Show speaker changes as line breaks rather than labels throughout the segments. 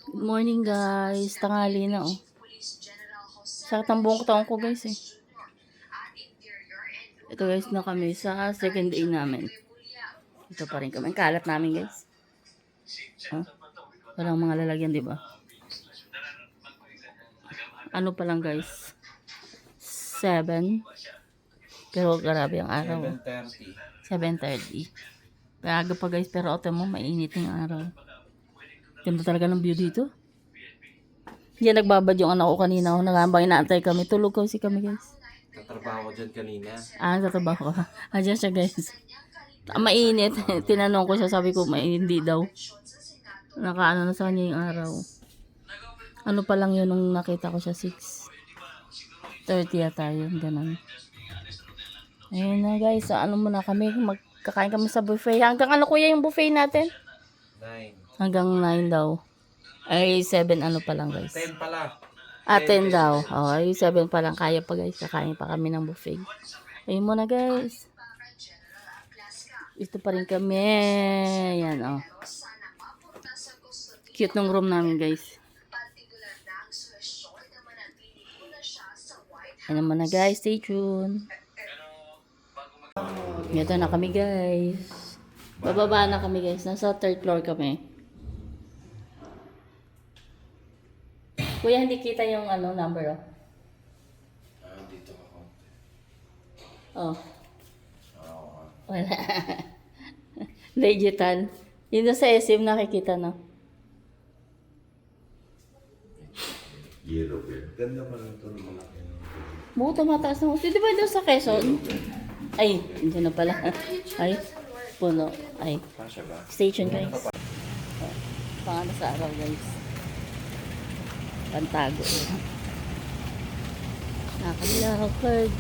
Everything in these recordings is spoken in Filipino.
Good morning guys. Tanghali na oh. Sakit ang buong katawan ko guys eh. Ito guys na kami sa second day namin. Ito pa rin kami. Ang kalat namin guys. Oh, walang mga lalagyan diba? Ano pa lang guys. 7. Pero grabe ang araw. 7:30. Maaga pa guys pero auto mo mainit yung araw. Ganda talaga ng view dito. Hindi nagbabad yung anak ko kanina. Nagambang inaantay kami. Tulog kasi kami guys.
Tatrabaho ko dyan kanina.
Tatrabaho ka. Diyan siya guys. Mainit. Tinanong ko siya. Sabi ko hindi daw. Nakaano na sa kanya yung araw. Ano pa lang yun nung nakita ko siya 6:30 yata yun. Ganun. Ayun na guys. So, ano muna kami. Magkakain kami sa buffet. Hanggang ano kuya yung buffet natin?
9.
Hanggang 9 daw. Ay 7 ano pa lang guys.
10 pala.
10 daw. Oh, ay 7 pa lang. Kaya pa guys. Kakain pa kami ng buffet. Ayun muna guys. Ito pa rin kami. Yan oh. Cute ng room namin guys. Ayun muna guys. Stay tuned. Ito na kami guys. Bababa na kami guys. Nasa 3rd floor kami. Kuya, hindi kita yung number oh.
Dito ka konti.
Oh. Wala. Digital. Yun na sa SM nakikita na.
Yellow bear. Ganda pa lang ito ng malaki.
Buto mataas na. Di ba doon sa Quezon? Ay, hindi na pala. Ay, puno. Ay,
Pasya ba?
station guys. Pangano sa araw guys. Pantago. Nakakalakad.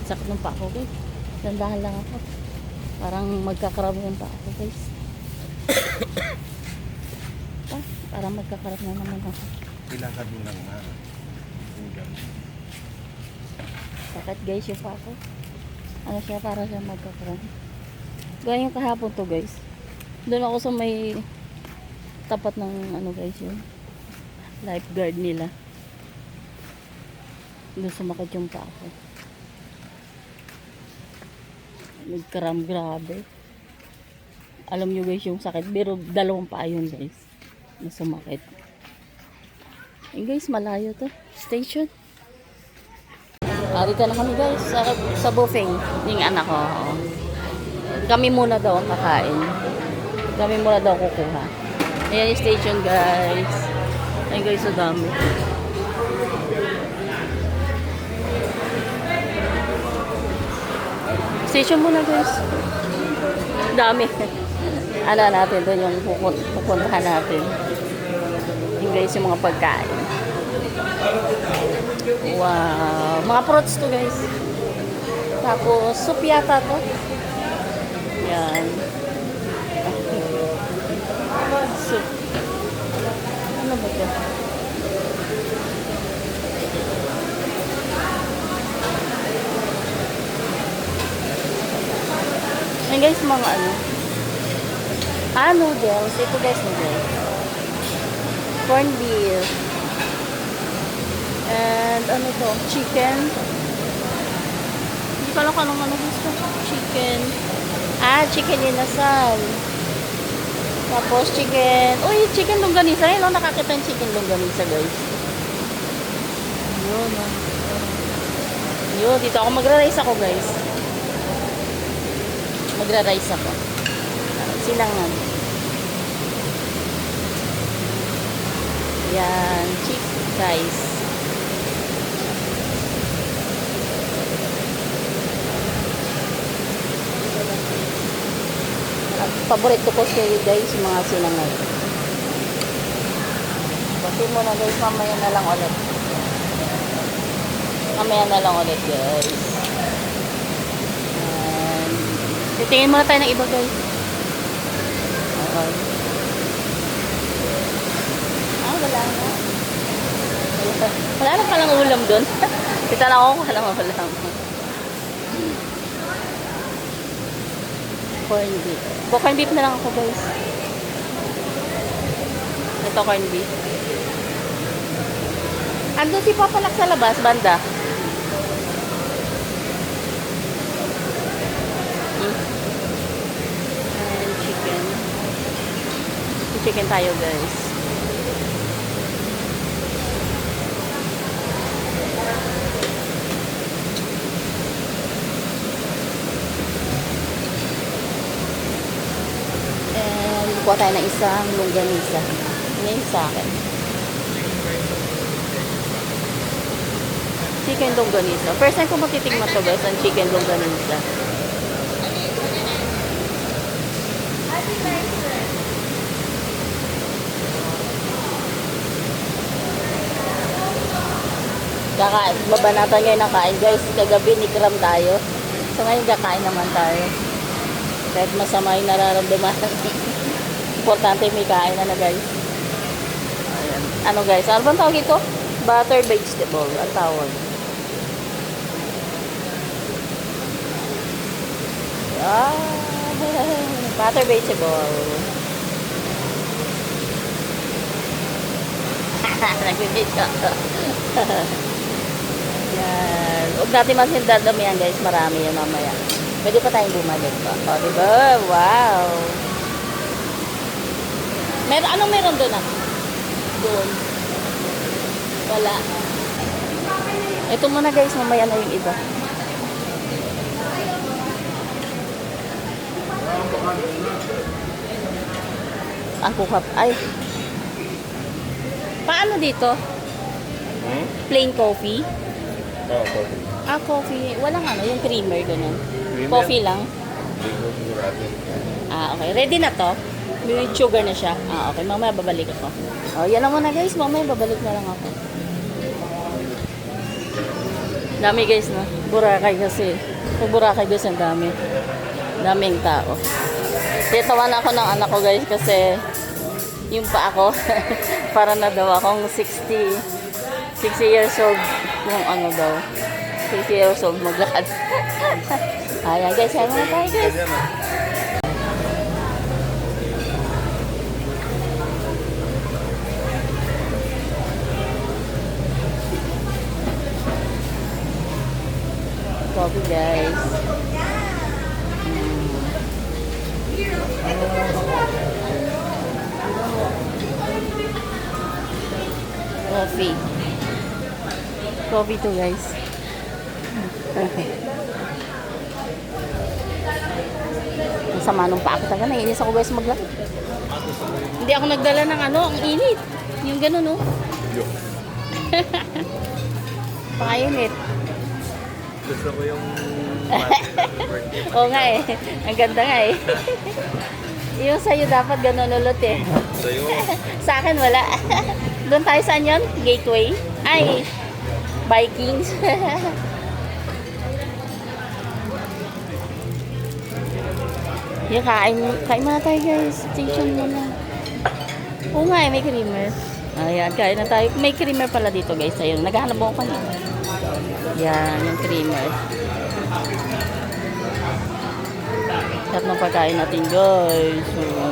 Sakit ng pa ako guys. Dandahan lang ako. Parang magkakarap yung pa ako guys. Parang magkakarap na naman ako.
Ilakad mo lang na.
Sakit guys yung pa ako. Ano siya para siya magkakarap. Gaya yung kahapon to guys. Doon ako sa may tapat ng guys yun. Lifeguard nila. Doon sumakit yung pa ako. Nagkaram grabe. Alam nyo guys yung sakit. Pero dalawang paa yun guys. Na sumakit. Guys, malayo to. Station. Dito na kami guys. Sa buffet. Yung anak ko. Kami muna daw ang kakain. Kami muna daw kukuha. Ayan yung station guys. Ayan guys, so dami. Station muna guys. Dami. Ano natin doon yung pupuntahan natin. Yung guys yung mga pagkain. Wow. Mga fruits to guys. Tapos soup yata to. Yan. Soup. Ano ba ito? Ayan guys, mga noodles. Ito guys, noodles. Corn beef. And ano to? Chicken. Hindi ko alam kung anong gusto. Chicken. Chicken inasal. Tapos chicken. Uy, chicken longganisa. Ayun, nakakita yung chicken longganisa guys. Yun. Yun, dito ako magra-rice ako guys. Magra-rice ako. Silangan. Yan, chicken rice. Paborito ko kayo guys, yung mga silangan. Bati mo na guys, mamaya na lang ulit. Mamaya na lang ulit guys. Titingin muna tayo ng iba guys. Okay. Wala na. Wala na palang ulam doon. Kita lang ako, wala na ulam. Corn beef. Corn beef na lang ako guys. Ito corned beef. Andun si Papalak sa labas, banda. And chicken. Chicken tayo, guys. And kuha tayo ng isang longganisa. Ngayon sa akin. Chicken longganisa. First time ko matitigman to, guys, ang chicken longganisa. Babanatan ngayon ng kain, guys. Kagabi nikram tayo. So ngayon kakain naman tayo. Kahit masama yung nararamdaman. Importante may kain na guys. Ayan. Ano guys? Ano bang tawag ito? Butter vegetable. Ang tawag. Butter vegetable. Nagbibidyo. Yan. Huwag natin masindadam yan guys. Marami yan mamaya. Pwede pa tayong bumalik pa. O, diba? Wow. Anong meron doon ah? Doon. Wala. Ito muna guys. Mamaya na yung iba. Ang kukap. Ay. Paano dito? Plain coffee?
Oo, coffee.
Coffee. Walang ano, yung creamer ganun.
Creamer?
Coffee lang.
Hindi ko sigurado.
Okay. Ready na to? May sugar na siya. Okay. Mamaya babalik ako. Yan lang muna guys. Mamaya babalik na lang ako. Dami guys no? Boracay kasi. Sa Boracay guys ang dami. Daming tao. Titawan ako ng anak ko guys kasi yung pa ako para na daw akong 60 years old yung ano daw 60 years old maglakad. Ayan guys, ayaw na tayo guys. Coffee guys. Coffee. Coffee to guys. Ang sama nung pa ako taga. Naiinis ako guys maglakad. Hindi ako nagdala ng ano, ang init. Yung gano'n no. Pakainit.
Gusto ko yung
Oo nga eh. Ang ganda nga eh. Yung sa'yo dapat gano'n ulot eh.
sa'yo.
Sa akin wala. Doon tayo saan yun? Gateway? Ay, Vikings. Yung kain muna tayo guys. Station muna. Oo nga eh, may creamer. Ayan, kain na tayo. May creamer pala dito guys. Ayun, naghahanap ako kanina. Yan, yung creamer. Sarap ng pagkain natin guys.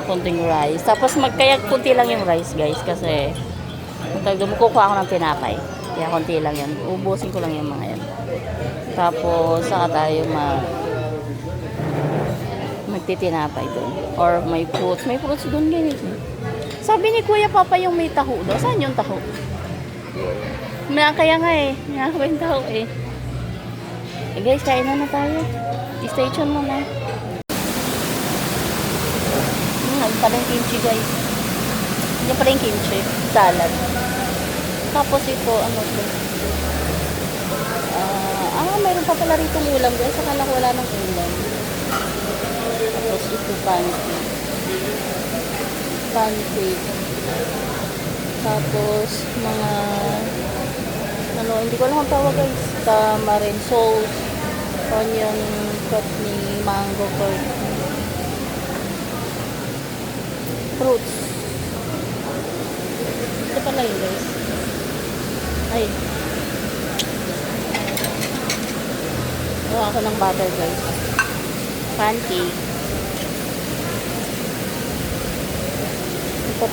Kunting rice. Tapos kaya kunti lang yung rice guys. Kasi kukuha ako ng tinapay. Kaya kunti lang yan. Ubusin ko lang yung mga yan. Tapos saka tayo magtitinapay doon. Or may fruits. May fruits doon guys. Sabi ni Kuya Papa yung may taho daw. Saan yung taho? Kaya nga eh. May yung taho eh. Guys, kain na tayo. Stay tuned muna. Ayun pala yung kimchi guys. Yan pala yung kimchi. Salad. Tapos ito, ano ito? Mayroon pa pala rito ulam guys. Akala ko wala ng ulam. Tapos ito pancake. Tapos mga hindi ko alam ang tawag guys. Tamarind sauce, onion chutney, mango curd, fruits. Ito pala yun guys. Ay. Ako ng butter guys. Pancake.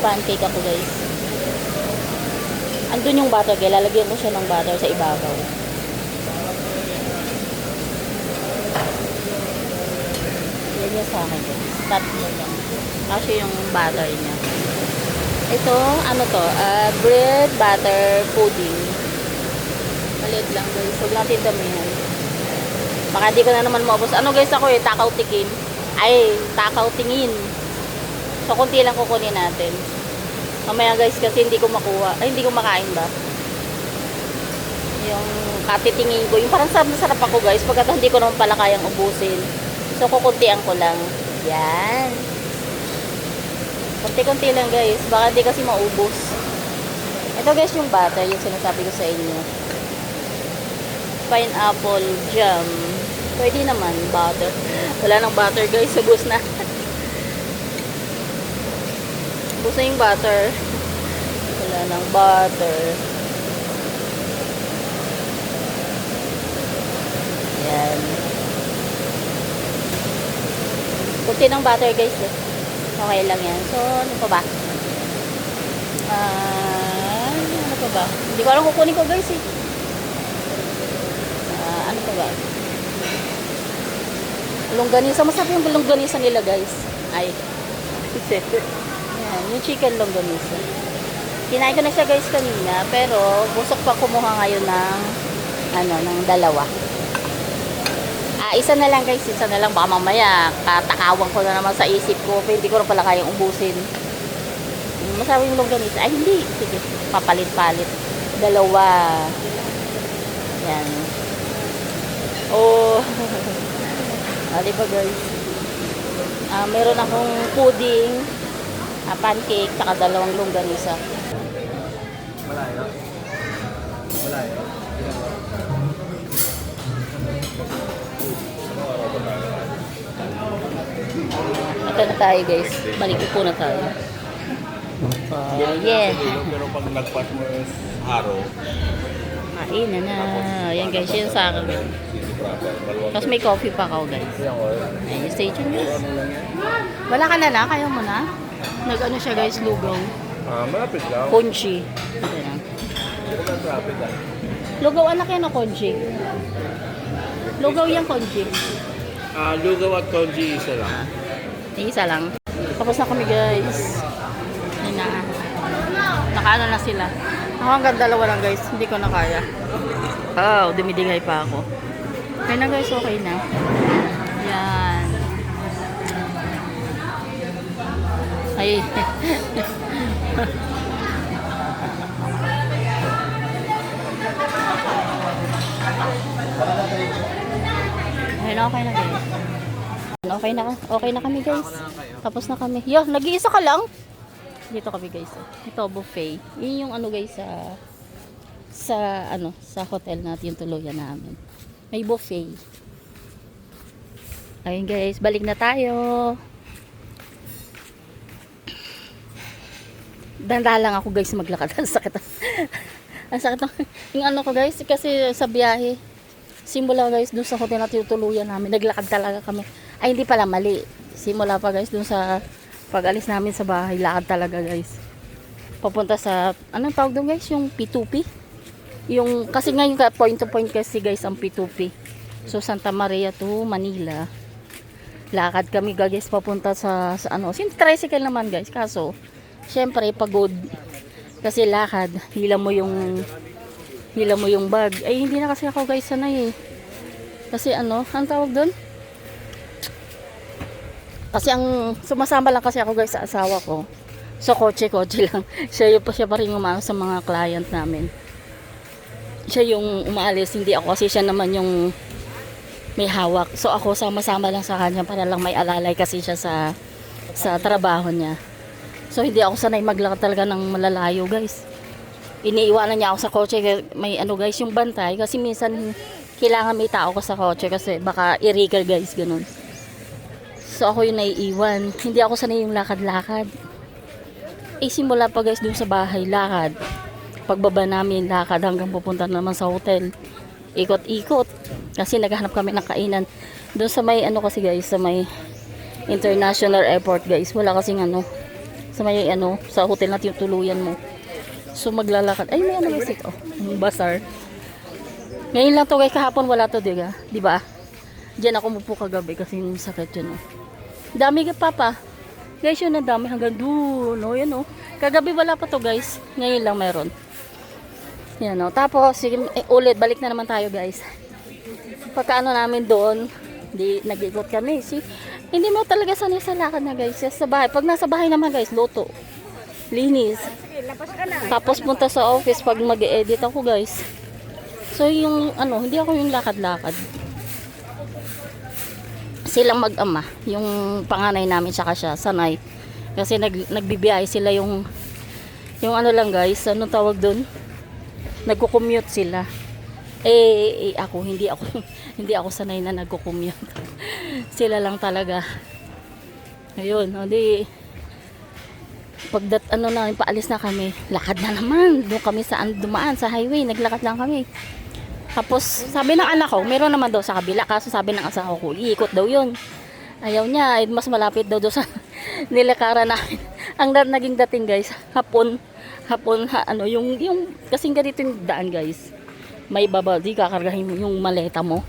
Pancake ako guys. Andun yung butter, kaya lalagyan ko siya ng butter sa ibabaw. Yan niya sa akin. Tatlo lang. Kasi yung butter niya. Ito, ano to? Bread butter pudding. Maliit lang guys. Huwag natin damihan. Baka di ko na naman maubos. Ano guys ako takaw tikin. Ay, takaw tingin. So, kunti lang kukunin natin. Mamaya guys, kasi hindi ko makuha. Ay, hindi ko makain ba? Yung katitingin ko. Yung parang sarap na sarap ako guys. Pagkat hindi ko naman pala kayang ubusin. So, kukuntian ko lang. Yan. Kunti-kunti lang guys. Baka hindi kasi maubos. Ito guys yung butter. Yung sinasabi ko sa inyo. Pineapple jam. Pwede naman. Butter. Wala nang butter guys. Ubus na. Ubus na yung butter. Wala nang butter. Yan. Kunti ng butter guys. Okay lang yan. So, ano pa ba? Ano pa ba? Hindi ko alam kukunin ko guys eh. Ano pa ba? Longganisa. Masarap yung longganisa nila guys. Ay. Yan. Yung chicken longganisa. Kinain ko na siya guys kanina. Pero, busok pa kumuha ngayon ng ng dalawa. Isa na lang guys, isa na lang. Baka mamaya, katakawang ko na naman sa isip ko. Pero hindi ko na pala kayang ubusin. Masarap yung longganisa. Ay, hindi. Sige, papalit-palit. Dalawa. Yan. Oh. Diba guys? Meron akong pudding, pancake, saka dalawang longganisa.
Malayo. Malayo.
Ito na tayo guys. Maligpo na tayo. Yeah.
Pero pag nagpas mo yung haro,
Kain na. Ayan guys, yun sa akin. Tapos may coffee pa ako guys. Ayun, stay tuned guys. Wala ka na na? Kaya mo na? Nag-ano siya guys, lugaw.
malapit lang.
Conchi. Ito na.
Hindi ko traffic lang.
Lugaw anak yan o conchi? Lugaw yan conchi.
Lugaw at congee isa lang.
Isa lang. Tapos na kami guys. Yun na. Nakaano na sila. Ako hanggang dalawa lang guys. Hindi ko na kaya. Dumidigay pa ako. Okay na guys, okay na. Yan. Ay. Ayun, okay na guys. Okay na kami guys. Tapos na kami. Yo, nag-iisa ka lang. Dito kami guys. Ito buffet. Yun yung ano guys sa hotel natin yung tuluyan namin. May buffet. Ayun guys, balik na tayo. Danda lang ako guys maglakad. Ang sakit. Ang sakit yung ano ko guys kasi sa biyahe. Simula guys dun sa hotel natin yung tuluyan namin. Naglakad talaga kami. Ay hindi pala mali. Simula pa guys dun sa pag-alis namin sa bahay. Lakad talaga guys. Papunta sa anong tawag doon guys? Yung P2P. Yung kasi ngayon point to point kasi guys ang P2P. So Santa Maria to Manila. Lakad kami guys papunta sa ano. Tricycle naman guys. Kaso syempre pagod. Kasi lakad, hila mo yung bag. Ay hindi na kasi ako guys sanay eh. Kasi ano, ang tawag doon? Kasi ang sumasama lang kasi ako guys sa asawa ko. So kotse lang. Siya pa rin umano sa mga client namin. Siya yung umaalis, hindi ako kasi siya naman yung may hawak. So ako sama-sama lang sa kanya para lang may alalay kasi siya sa trabaho niya. So hindi ako sanay maglakad talaga ng malalayo guys. Iniiwanan niya ako sa kotse. May ano guys yung bantay kasi minsan kailangan may tao ko sa kotse kasi baka illegal guys ganun. So ako yung naiiwan. Hindi ako sanay yung lakad-lakad. Simula pa guys dun sa bahay lakad. Pagbaba namin lakad hanggang pupunta naman sa hotel. Ikot-ikot. Kasi naghahanap kami ng kainan. Doon sa may ano kasi guys, sa may international airport guys. Wala kasing ano, sa may ano, sa hotel natin yung tuluyan mo. So maglalakad. Ay, may ano guys ito. Ang bazaar. Ngayon lang to guys, kahapon wala to, di ba? Diyan ako mupo kagabi kasi yung sakit yun. Oh. Dami ka papa. Guys, yun ang dami hanggang doon. Oh, yan oh. Kagabi wala pa to guys. Ngayon lang meron. Yan oh. Tapos, sige, ulit, balik na naman tayo guys. Pagkaano namin doon, nag-ikot kami. Hindi mo talaga sanay sa lakad na guys. Sa bahay. Pag nasa bahay naman guys, luto. Linis. Tapos punta sa office pag mag-edit ako guys. So yung hindi ako yung lakad-lakad. Silang mag-ama, yung panganay namin saka siya, sanay. Kasi nagbibiyahe sila yung lang guys, anong tawag doon? Nagko-commute sila. Ako hindi ako sanay na nagko-commute. Sila lang talaga. Ayun, hindi paalis na kami, lakad na naman. Doon kami dumaan sa highway, naglakad lang kami. Tapos, sabi ng anak ko, meron naman daw sa kabila. Kaso sabi ng asawa ko, iikot daw yun. Ayaw niya, mas malapit daw sa nilakaran namin. Ang naging dating guys, hapon, yung kasing ganito yung daan guys. May baba, di kakargahin mo yung maleta mo.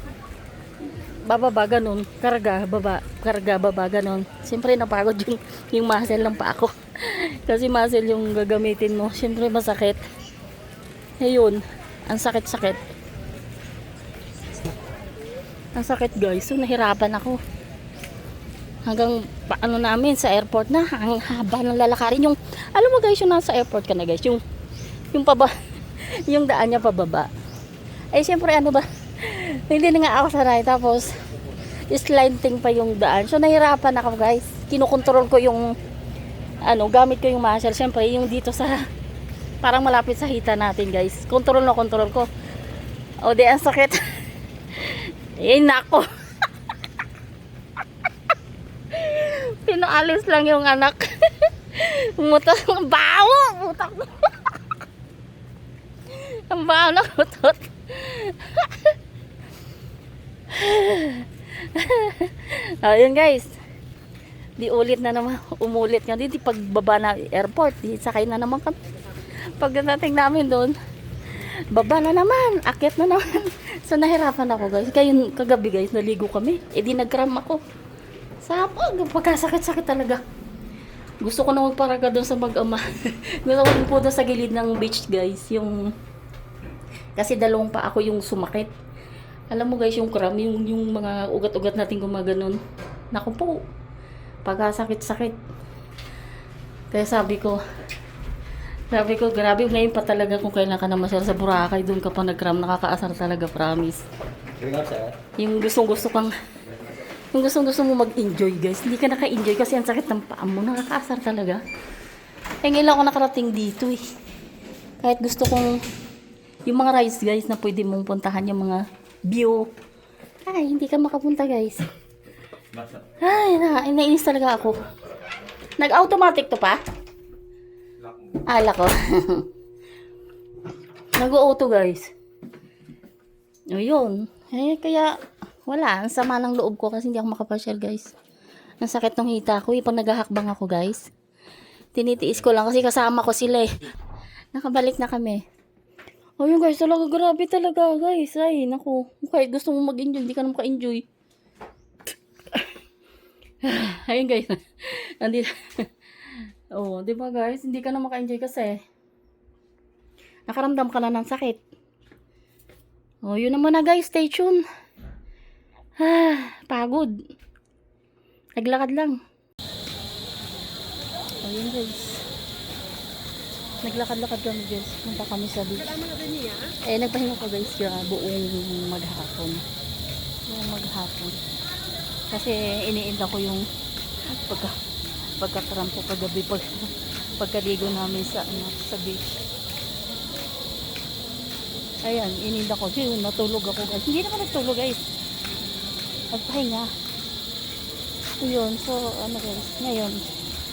Bababa, ganun. Karga, baba, ganun. Siyempre, napagod yung muscle lang pa ako. Kasi muscle yung gagamitin mo. Siyempre, masakit. Ayun, ang sakit-sakit. Ang sakit guys, so nahirapan ako. Hanggang namin sa airport na, ang haba ng lalakarin. Alam mo guys, yung nasa airport ka na guys, yung yung daan niya pababa. Ay siyempre hindi na nga ako sanay. Tapos, slanting pa yung daan. So nahirapan ako guys. Kinukontrol ko yung, gamit ko yung muscle. Siyempre, yung dito sa, parang malapit sa hita natin guys. Control ko. O di, ang sakit. Nako. Pinaalis lang yung anak. Umutot ng bawo. Umutot. Ang bawo na umutot. Ayun guys. Di ulit na naman. Umulit nga. Di pagbaba na airport. Di sakay na naman kami. Pagdating namin doon, baba na naman. Akyat na naman. So nahirapan ako guys. Kagabi guys, naligo kami. Di nag-cram ako. Pagkasakit-sakit talaga. Gusto ko na magparaga doon sa mag-ama. Gusto ko po doon sa gilid ng beach guys. Kasi dalawang pa ako yung sumakit. Alam mo guys, yung cram, yung mga ugat-ugat natin gumaganon. Naku po. Pagkasakit-sakit. Kaya sabi ko, grabe ngayon pa talaga kung kailan ka na masyar sa Boracay, doon ka pa nag-cram, nakakaasar talaga, promise. Yung gustong-gusto mo mag-enjoy guys, hindi ka naka-enjoy kasi ang sakit ng paa mo, nakakaasar talaga. Ngayon ako nakarating dito eh. Kahit gusto kong, yung mga rides guys na pwede mong puntahan, yung mga view, hindi ka makapunta guys. Nainis talaga ako. Nag-automatic to pa? Ala ko. Nag-auto guys. O yun. Kaya wala. Ang sama ng loob ko kasi hindi ako makapasyal guys. Ang sakit ng hita ko. Pag naghahakbang ako guys. Tinitiis ko lang kasi kasama ko sila eh. Nakabalik na kami. O yun guys. Talaga grabe talaga guys. Ay naku. Kahit gusto mo mag-enjoy. Hindi ka na maka-enjoy. Ayun guys. Nandito. Oh, 'di ba guys? Hindi ka na maka-enjoy kasi nakaramdam ka na ng sakit. Oh, yun naman na guys, stay tuned. Pagod. Naglakad lang. Oh, yun guys. Naglakad-lakad kami guys. Punta kami sa beach. Nagpahinga ko guys buong maghapon. Kasi iniinda ko yung pagkakaram ko kagabi pagkaligo namin sa beach. Ayan, ininda ko. Natulog ako guys. Hindi naman nagtulog guys. Nagpahinga. Ayun, so guys, ngayon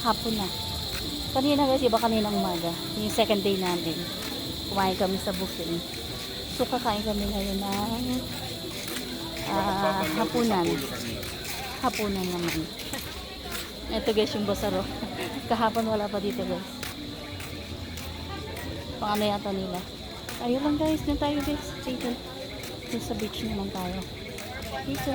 hapon na. Kanina guys, iba kaninang umaga. Yung second day natin. Kumain kami sa buffet. So kakain kami ngayon ng hapunan. Hapunan naman. Ito guys yung basaro. Kahapon wala pa dito guys. Pang ano yata nila. Ayun lang guys, dun tayo guys. Dito. Dun sa beach naman tayo. Dito.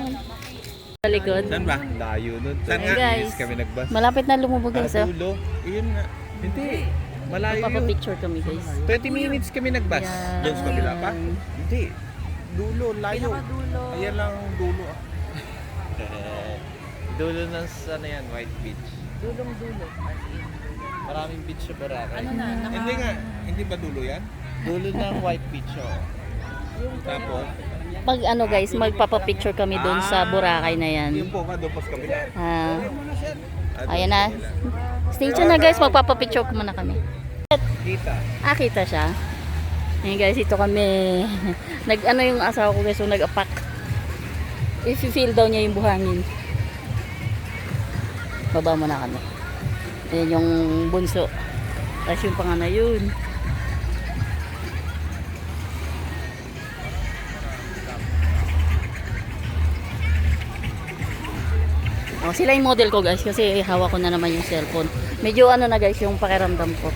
Sa likod.
Saan ba? Layo nun. Saan
Hey,
nga?
guys.
Iis kami nagbas.
Malapit na lumubog guys. Oh.
Dulo. Iyon nga. Hindi. Malayo yun.
Papapicture kami guys.
20 minutes kami nagbas.
Yan.
Doon sa kabila pa? Hindi. Dulo, layo.
Pinakadulo.
Ayan lang ang dulo.
Dulo ng ano yan, White Beach.
Dulong-dulo.
Maraming beach sa Boracay.
Ano na?
Hindi nga. Hindi ba dulo yan?
Dulo ng White Beach, oh.
Tapos?
Pag ano guys, magpapapicture kami doon sa Boracay na yan.
Yung po ka doon pa sa kabila.
Ah,
Ah,
ayan na. Stay tuned na guys, magpapapicture ko muna kami.
Kita.
Ah, kita siya. Ayan guys, ito kami. Nag-ano yung asawa ko guys, so nag-apak. I-feel daw niya yung buhangin. Baba mo na kami. Ayan yung bunso. Tapos yung panganay yun. Oh, sila yung model ko guys kasi hawak ko na naman yung cellphone. Medyo ano na guys yung pakiramdam ko.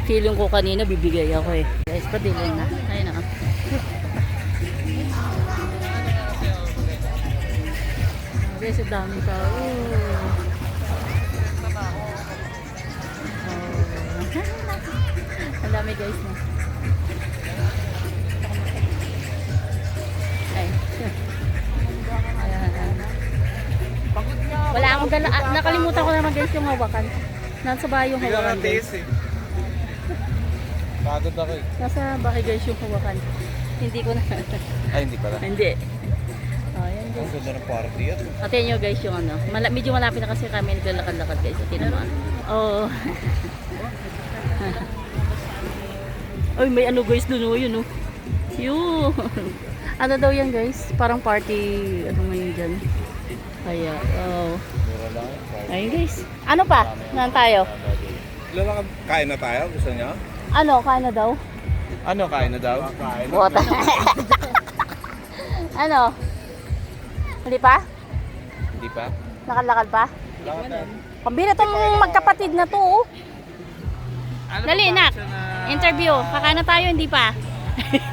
Feeling ko kanina bibigay ako eh. Guys, padilim na. Ayun na. Guys, ang daming tao. Oh. Ang dami guys na. Ay. Ayan. Wala akong dala. Nakalimutan ko naman guys yung hawakan. Nasa bahay yung hawakan guys.
Pagod ako eh.
Nasa bahay guys yung hawakan. Hindi ko na.
Ay, hindi pala.
Hindi. Oh, ayan
Ang
guys.
ganda ng party yan.
Atin nyo guys yung ano. Medyo malapit na kasi kami naglalakad-lakad guys. Atin naman. Oo. Ay, may ano guys dun oh. Yun oh. Yun. Ano daw yan guys? Parang party. Ano ngayon dyan? Kaya, oh.
Mura lang yun.
Ayun guys. Ano pa? Naan tayo?
Lalakad. Kain na tayo? Gusto niya?
Ano? Kaya na daw?
Ano? Kain na daw? Kain na.
Bota. Ano? Hindi pa?
Hindi pa?
Lakad-lakad pa?
Lakad.
Pambira tong magkapatid na to oh.
Ano
Dali,
ba
nak.
siya na-
Interview. Kakain na tayo, hindi pa.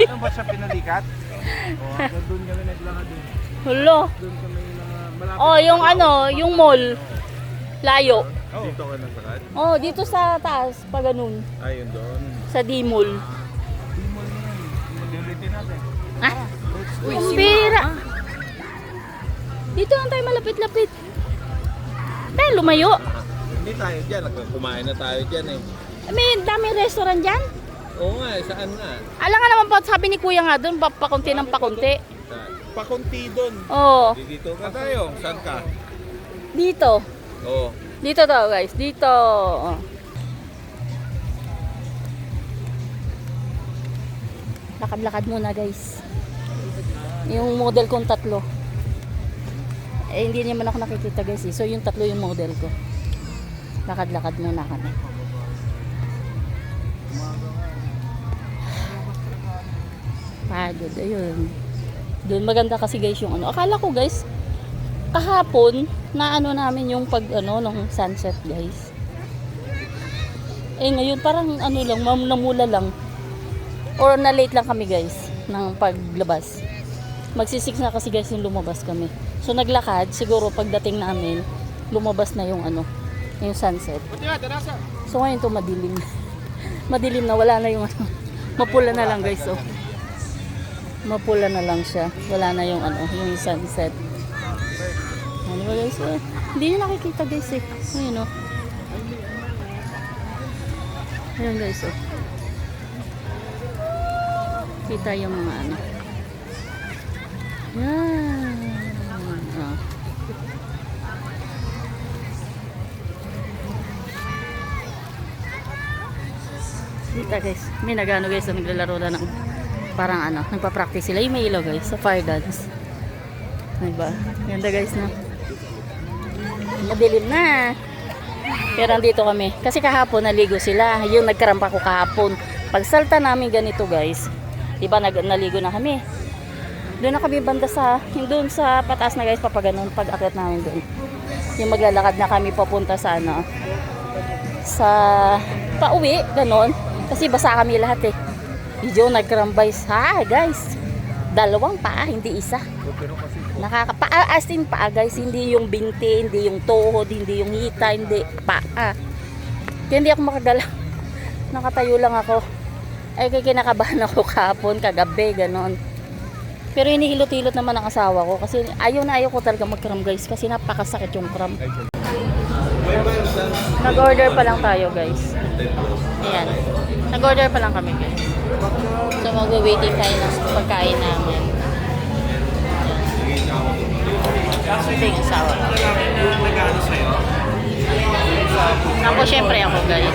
Ano ba siya pinalikat? Doon kami naglakad din.
Hulo.
Doon kami malapit.
Oh, yung ano, yung mall. Layo.
Dito ka naglakad?
Oh, dito sa taas, pa ganun.
Ayun doon.
Sa D-Mall.
Mag-ulitin natin.
Ah, pambira. Dito lang tayo malapit-lapit. Dahil lumayo.
Hindi tayo dyan. Kumain na tayo dyan eh.
May daming restaurant dyan.
Oo nga, saan nga?
Alam nga naman po, sabi ni kuya nga doon, pakunti ng pakunti.
Pakunti doon.
Oo,
Dito ka tayo. Saan ka?
dito.
Oo.
Dito daw guys, dito. Oh. Lakad-lakad muna guys. Yung model kong tatlo. Eh hindi naman ako nakikita guys eh. So yung tatlo yung model ko. Lakad-lakad muna kami. Pagod, ayun. Doon maganda kasi guys yung ano. Akala ko guys, kahapon na ano namin yung pag ano ng sunset guys. Eh ngayon parang ano lang, namula lang. Or na late lang kami guys ng paglabas. Magsisix na kasi guys yung lumabas kami. So naglakad, siguro pagdating namin, lumabas na yung ano, yung sunset. So ngayon to madilim. Madilim na, wala na yung ano. Mapula na lang guys oh. Mapula na lang siya. Wala na yung ano, yung sunset. Ano ba guys eh? Hindi nyo nakikita guys eh. Ayun oh. Ayun guys oh. Kita yung mga ano. Yan. Oh. Kita guys. May nagano guys na naglalaro na ng parang ano, nagpa-practice sila. Yung may ilaw guys sa fire dance. Diba? Ganda guys na. Madilim na. Pero andito kami. Kasi kahapon naligo sila. Yung nagkarampa ko kahapon. Pagsalta namin ganito guys. Diba naligo na kami. Doon na kami banda sa, doon sa pataas na guys, papaganon pag akit namin doon. Yung maglalakad na kami papunta sa ano, sa pauwi, ganon. Kasi basa kami lahat eh. Video nagkarambay. Ha guys. 2 paa, hindi isa.
Pero kasi
Nakakapaa, as in paa guys. Hindi yung binti, hindi yung tuhod, hindi yung hita, hindi paa. Kaya hindi ako makagalaw. Nakatayo lang ako. Ay kaya kinakabahan ako kahapon, kagabi, ganon. Pero hinihilot-hilot naman ang asawa ko. Kasi ayaw ko talaga mag-cram guys. Kasi napakasakit yung cram. Nag-order pa lang tayo guys. Ayan. Nag-order pa lang kami guys. So mag-waiting tayo ng pagkain namin. Ito yung asawa ko. Ako syempre ako guys.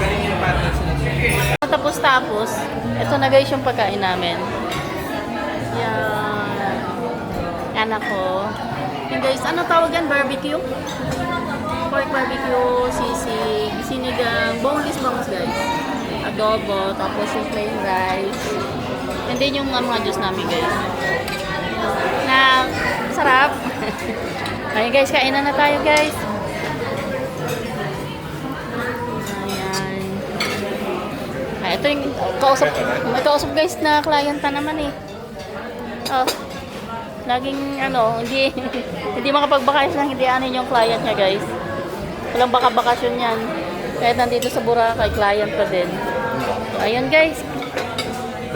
Tapos, ito na guys yung pagkain namin. Yan. Anak ko. Yung guys, ano tawag yan? Barbecue? Pork barbecue, sisig, sinigang, boneless bangus guys. Adobo, tapos yung plain rice. And then yung mga juice namin guys. Na sarap. Ayun guys, kainan na tayo guys. Ayan. Ay, ito yung may kausap guys na kliyenta naman eh. Oh. Laging hindi makapagbakasyon lang, hindi anin yung client niya guys. Walang baka-bakasyon yan. Kahit nandito sa Boracay, client pa din. So, ayun guys.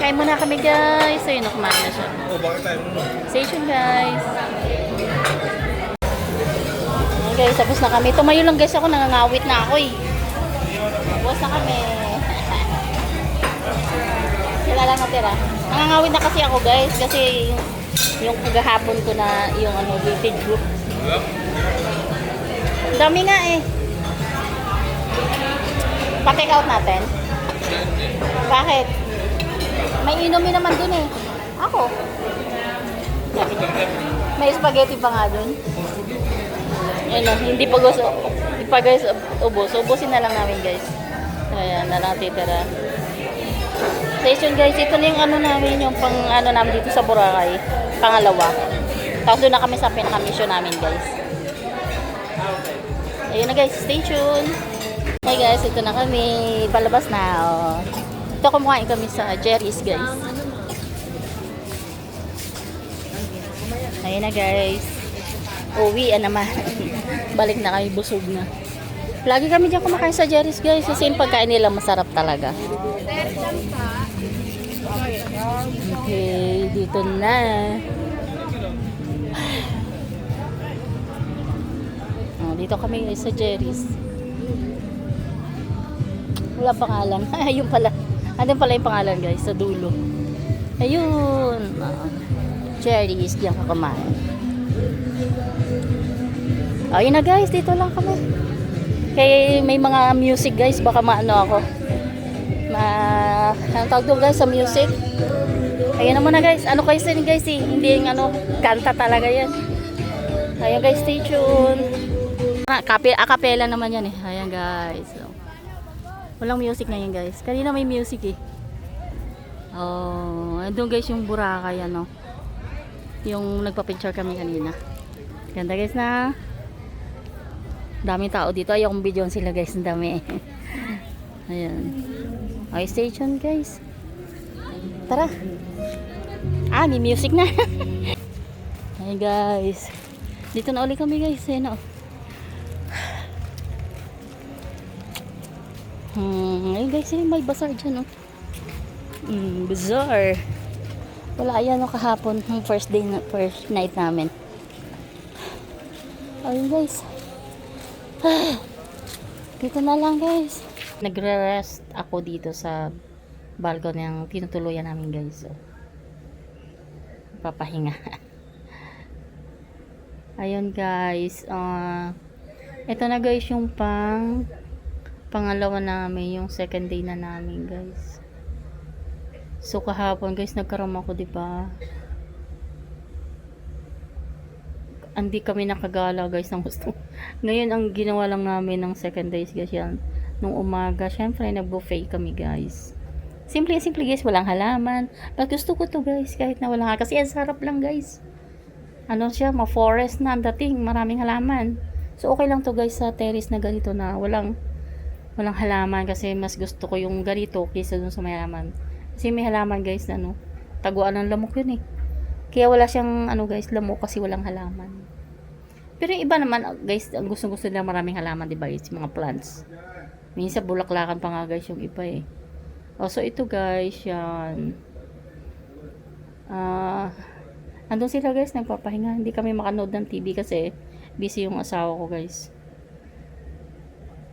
Kain muna kami guys. So yun, kumain na siya.
bakit tayo muna?
Stay tuned guys. Ayun guys, tapos na kami. Tumayo lang guys ako, nangangawit na ako eh. Tapos na kami. Sila lang natira. Nangangawit na kasi ako guys. Kasi yung paghahapon ko na yung weighted group. Dami nga eh. Pa-take out natin. Bakit? May inumin naman dun eh. Ako. May spaghetti pa nga dun. Ayun, hindi pa guys ubos. Ubusin na lang namin guys. Ayan, na lang titira. Station guys, ito na yung namin, yung namin dito sa Boracay. Pangalawa. Tapos doon na kami sa pinaka-mission namin guys. Ayun na guys, stay tuned. Hey guys, ito na kami. Palabas na. Oh. Ito kumuhain kami sa Jerry's guys. Ayun na guys. Uwi naman. Balik na kami, busog na. Lagi kami dyan kumakain sa Jerry's guys. Kasi yung pagkain nila masarap talaga. Okay, dito na. Oh, dito kami sa Jerry's. Wala pangalan. Ayun pala. Andun pala yung pangalan guys, sa dulo. Ayun. Jerry's, diyan ka kumain. Ayun na guys, dito lang kami. Kaya may mga music guys, baka maano ako. Anong tawag doon guys sa music? Ayun na muna guys. Ano guys din guys eh. Hindi yung kanta talaga yan. Ayun guys, stay tuned. Acapella naman yan eh. Ayan guys. So, walang music na yan guys. Kanina may music eh. Oh, andun guys yung Boracay yung nagpa-picture kami kanina. Ganda guys na. Daming tao dito. Ayokong videoan sila guys. Ang dami eh. Ayan. Okay, stay tuned guys. Tara. May music na. Ayan guys. Dito na ulit kami guys. Ayan o. Ayun guys, may bazaar dyan o. Bazaar. Wala, ayan o kahapon. First night namin. Ayun guys. Dito na lang guys. Nagre-rest ako dito sa balcony ng tinutuluyan namin guys. So, papahinga. Ayun guys. Ito na guys yung pangalawa namin. Yung second day na namin guys. So kahapon guys nagkaroon ako diba. Hindi kami nakagala guys ng gusto. Ngayon ang ginawa lang namin ng second days guys yan. Nung umaga, syempre nag-buffet kami guys. Simple guys, walang halaman. But gusto ko to guys, kahit na walang kasi ang sarap lang guys. Siya, ma-forest na ang dating, maraming halaman. So okay lang to guys sa terrace na ganito na walang walang halaman kasi mas gusto ko yung ganito kaysa dun sa may halaman. Kasi may halaman guys na ano, taguan ng lamok yun eh. Kaya wala siyang ano guys, lamok kasi walang halaman. Pero yung iba naman guys, ang gusto nila maraming halaman, di ba guys, yung mga plants. Minsan bulaklakan pa nga guys yung iba eh. Oh, so ito guys, yan. Andun sila guys, nagpapahinga. Hindi kami makanood ng TV kasi busy yung asawa ko guys.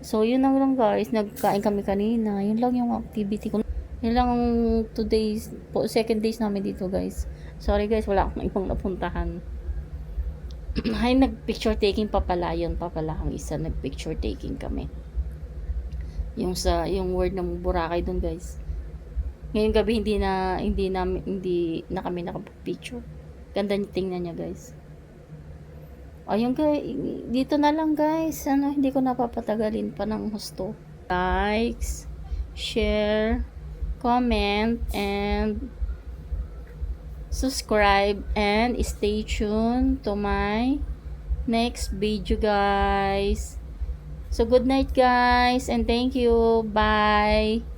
So, yun lang guys. Nagkain kami kanina. Yun lang yung activity ko. Yun lang ang 2 days, second days namin dito guys. Sorry guys, wala akong ibang napuntahan. Ay, nag-picture taking pa pala. Yun pa pala ang isa. Nag-picture taking kami. Yung word ng Boracay dun guys. Ngayong gabi hindi na kami nakapag-picture. Ganda niya, tingnan niya guys. Ayun guys, dito na lang guys. Hindi ko napapatagalin pa ng husto. Likes, share, comment, and subscribe, and stay tuned to my next video guys. So good night guys, and thank you. Bye.